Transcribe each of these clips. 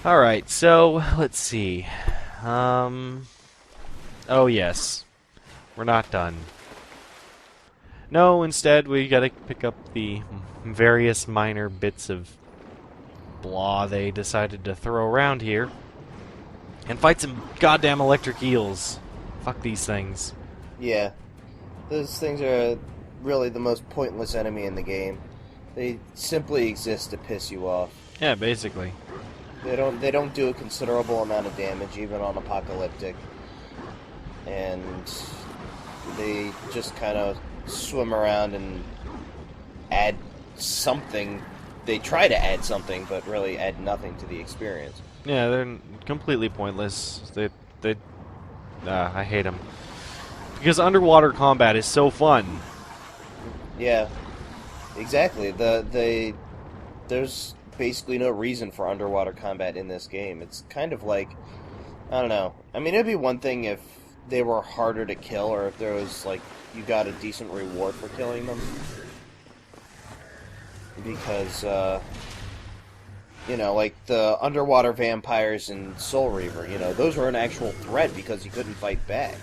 Alright, so, let's see. Oh yes. We're not done. No, instead we gotta pick up the various minor bits of blah they decided to throw around here. And fight some goddamn electric eels. Fuck these things. Yeah, those things are really the most pointless enemy in the game. They simply exist to piss you off. Yeah, basically. They don't do a considerable amount of damage even on apocalyptic. And they just kind of swim around and add something. They try to add something, but really add nothing to the experience. Yeah, they're completely pointless. I hate them. Because underwater combat is so fun. Yeah, exactly. There's basically no reason for underwater combat in this game. It's kind of like, I don't know. I mean, it'd be one thing if they were harder to kill, or if there was, like, you got a decent reward for killing them. Because, like the underwater vampires in Soul Reaver, those were an actual threat because you couldn't fight back.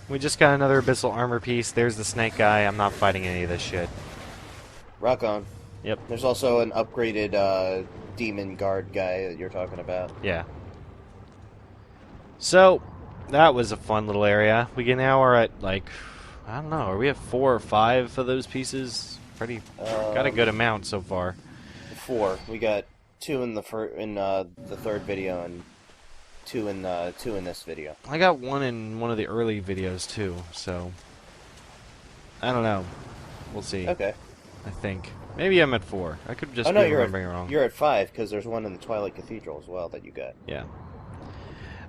We just got another abyssal armor piece. There's the snake guy. I'm not fighting any of this shit. Rock on. Yep. There's also an upgraded demon guard guy that you're talking about. Yeah. So, that was a fun little area. We now are at, like, I don't know, are we at 4 or 5 of those pieces? Got a good amount so far. 4. We got 2 in the third video and 2 in this video. I got 1 in one of the early videos too, so I don't know. We'll see. Okay. I think maybe I'm at 4. I could just be remembering wrong. You're at 5 because there's 1 in the Twilight Cathedral as well that you got. Yeah.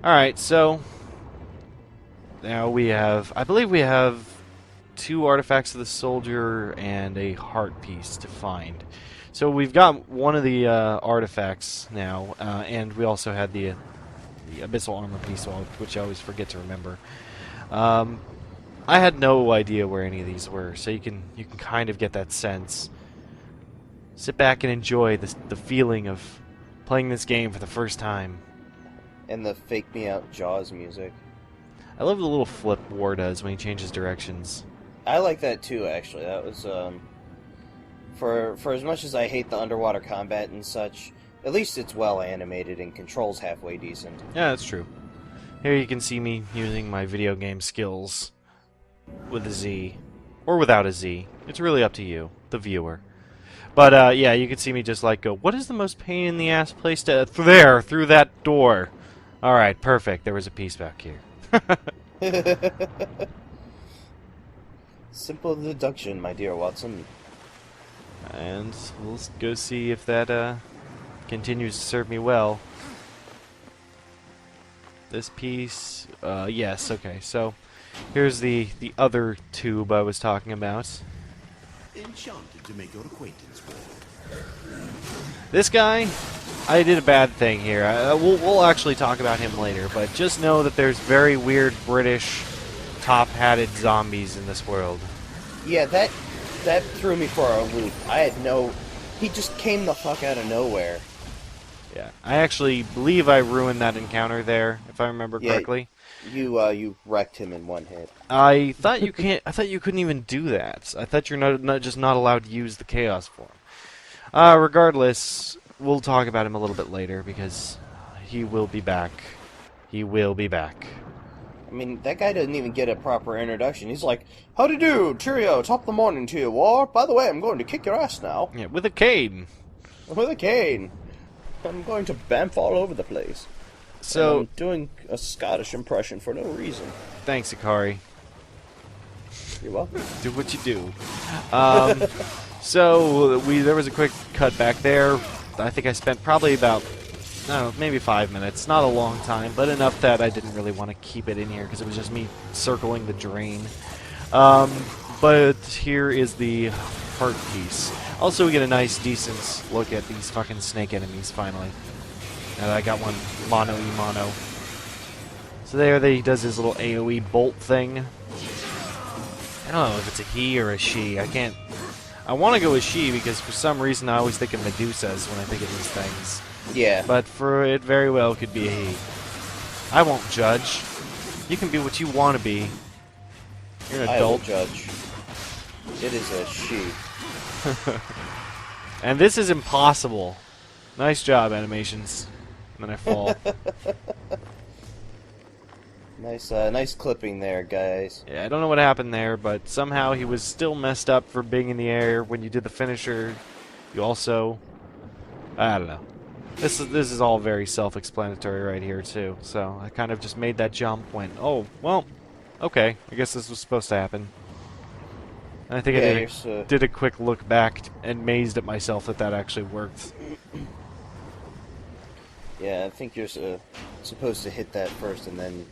All right, so now we have, I believe we have 2 artifacts of the soldier and a heart piece to find. So we've got one of the artifacts now, and we also had the abyssal armor piece, which I always forget to remember. I had no idea where any of these were, so you can kind of get that sense. Sit back and enjoy the feeling of playing this game for the first time. And the Fake Me Out Jaws music. I love the little flip War does when he changes directions. I like that too, actually. That was, for as much as I hate the underwater combat and such, at least it's well animated and controls halfway decent. Yeah, that's true. Here you can see me using my video game skills with a Z, or without a Z. It's really up to you, the viewer. But, yeah, you can see me just like go, what is the most pain in the ass place to... There, through that door. Alright, perfect. There was a piece back here. Simple deduction, my dear Watson. And we'll go see if that continues to serve me well. This piece, yes, okay. So here's the other tube I was talking about. Enchanted to make your acquaintance with. This guy, I did a bad thing here. We'll actually talk about him later, but just know that there's very weird British top-hatted zombies in this world. Yeah, that threw me for a loop. He just came the fuck out of nowhere. Yeah, I actually believe I ruined that encounter there, if I remember correctly. You wrecked him in one hit. I thought you couldn't even do that. I thought you're just not allowed to use the chaos form. Regardless, we'll talk about him a little bit later because he will be back. He will be back. I mean, that guy doesn't even get a proper introduction. He's like, "Howdy do, cheerio, top of the morning to you, war. By the way, I'm going to kick your ass now." Yeah, with a cane. With a cane. I'm going to bamf all over the place. So, and I'm doing a Scottish impression for no reason. Thanks, Ikari. You're welcome. Do what you do. So there was a quick cut back there. I think I spent probably about, I don't know, maybe 5 minutes. Not a long time, but enough that I didn't really want to keep it in here because it was just me circling the drain. But here is the heart piece. Also, we get a nice, decent look at these fucking snake enemies, finally. And I got one mono-e-mono. So there he does his little AoE bolt thing. I don't know if it's a he or a she. I I want to go with she because for some reason I always think of Medusas when I think of these things. Yeah. But for it very well could be a he. I won't judge. You can be what you want to be. You're an I will adult. judge. It is a she. And this is impossible. Nice job, animations. And then I fall. Nice clipping there, guys. Yeah, I don't know what happened there, but somehow he was still messed up for being in the air. When you did the finisher, you also... I don't know. This is all very self-explanatory right here, too. So I kind of just made that jump, went, oh, well, okay. I guess this was supposed to happen. And I think I did a quick look back and amazed at myself that that actually worked. Yeah, I think you're supposed to hit that first and then...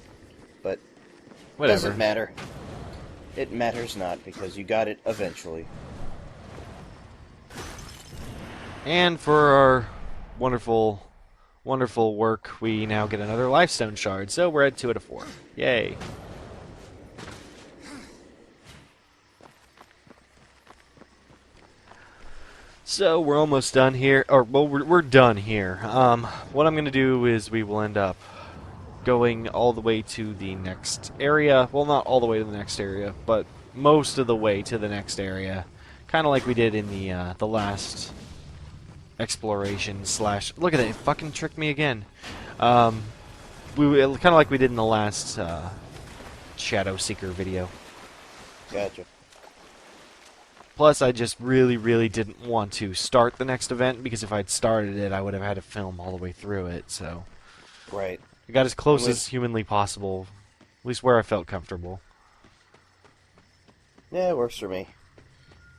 But Whatever. doesn't matter. It matters not because you got it eventually. And for our wonderful, wonderful work, we now get another Lifestone Shard. So we're at 2 out of 4. Yay. So we're almost done here. Or, well, we're done here. What I'm going to do is we will end up going all the way to the next area. Well, not all the way to the next area, but most of the way to the next area. Kind of like we did in the last exploration slash... Look at it, it fucking tricked me again. Kind of like we did in the last Shadow Seeker video. Gotcha. Plus, I just really, really didn't want to start the next event, because if I'd started it, I would have had to film all the way through it, so... Right. I got as close as humanly possible, at least where I felt comfortable. Yeah, it works for me.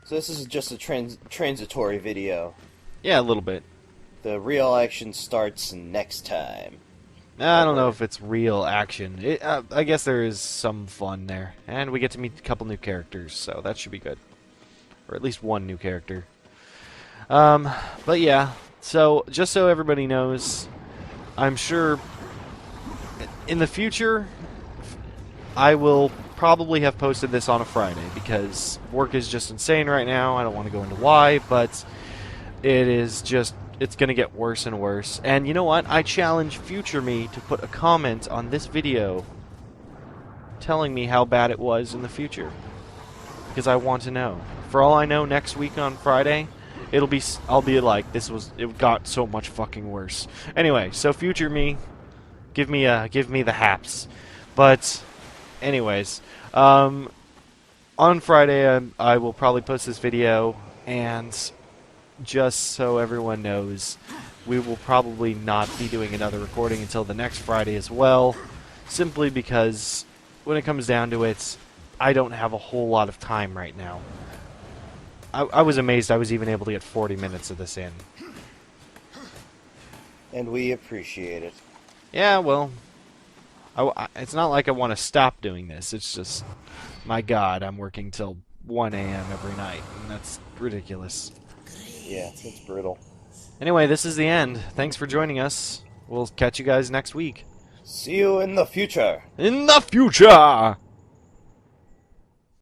So this is just a transitory video. Yeah, a little bit. The real action starts next time. I don't know if it's real action. I guess there is some fun there. And we get to meet a couple new characters, so that should be good. Or at least one new character. But yeah, so just so everybody knows, I'm sure in the future I will probably have posted this on a Friday because work is just insane right now. I don't want to go into why, but it is just, it's going to get worse and worse. And you know what? I challenge future me to put a comment on this video telling me how bad it was in the future. Because I want to know. For all I know, next week on Friday, I'll be like, it got so much fucking worse. Anyway, so future me, give me the haps. But anyways, on Friday I will probably post this video, and just so everyone knows, we will probably not be doing another recording until the next Friday as well, simply because when it comes down to it, I don't have a whole lot of time right now. I was amazed I was even able to get 40 minutes of this in. And we appreciate it. Yeah, well, it's not like I want to stop doing this. It's just, my God, I'm working till 1 a.m. every night, and that's ridiculous. Yeah, it's brutal. Anyway, this is the end. Thanks for joining us. We'll catch you guys next week. See you in the future. In the future!